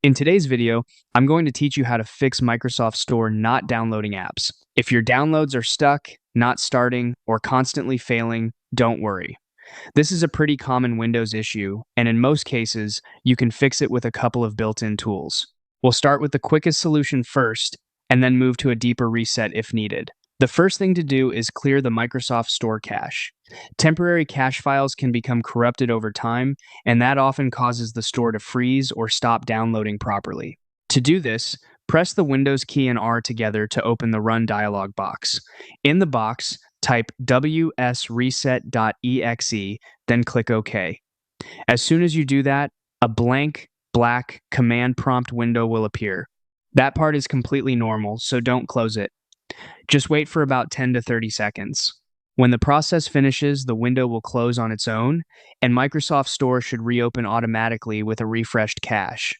In today's video, I'm going to teach you how to fix Microsoft Store not downloading apps. If your downloads are stuck, not starting, or constantly failing, don't worry. This is a pretty common Windows issue, and in most cases, you can fix it with a couple of built-in tools. We'll start with the quickest solution first, and then move to a deeper reset if needed. The first thing to do is clear the Microsoft Store cache. Temporary cache files can become corrupted over time, and that often causes the store to freeze or stop downloading properly. To do this, press the Windows key and R together to open the Run dialog box. In the box, type wsreset.exe, then click OK. As soon as you do that, a blank, black command prompt window will appear. That part is completely normal, so don't close it. Just wait for about 10 to 30 seconds. When the process finishes, the window will close on its own, and Microsoft Store should reopen automatically with a refreshed cache.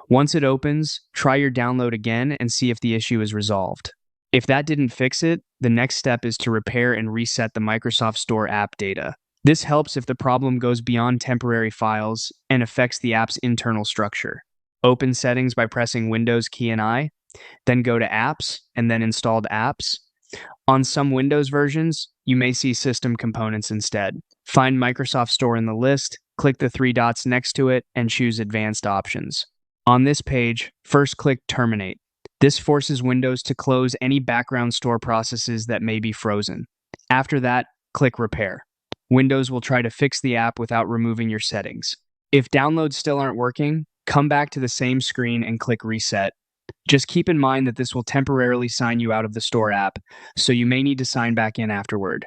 Once it opens, try your download again and see if the issue is resolved. If that didn't fix it, the next step is to repair and reset the Microsoft Store app data. This helps if the problem goes beyond temporary files and affects the app's internal structure. Open Settings by pressing Windows key and I, then go to Apps and then Installed Apps. On some Windows versions, you may see System Components instead. Find Microsoft Store in the list, click the three dots next to it, and choose Advanced Options. On this page, first click Terminate. This forces Windows to close any background store processes that may be frozen. After that, click Repair. Windows will try to fix the app without removing your settings. If downloads still aren't working, come back to the same screen and click Reset. Just keep in mind that this will temporarily sign you out of the Store app, so you may need to sign back in afterward.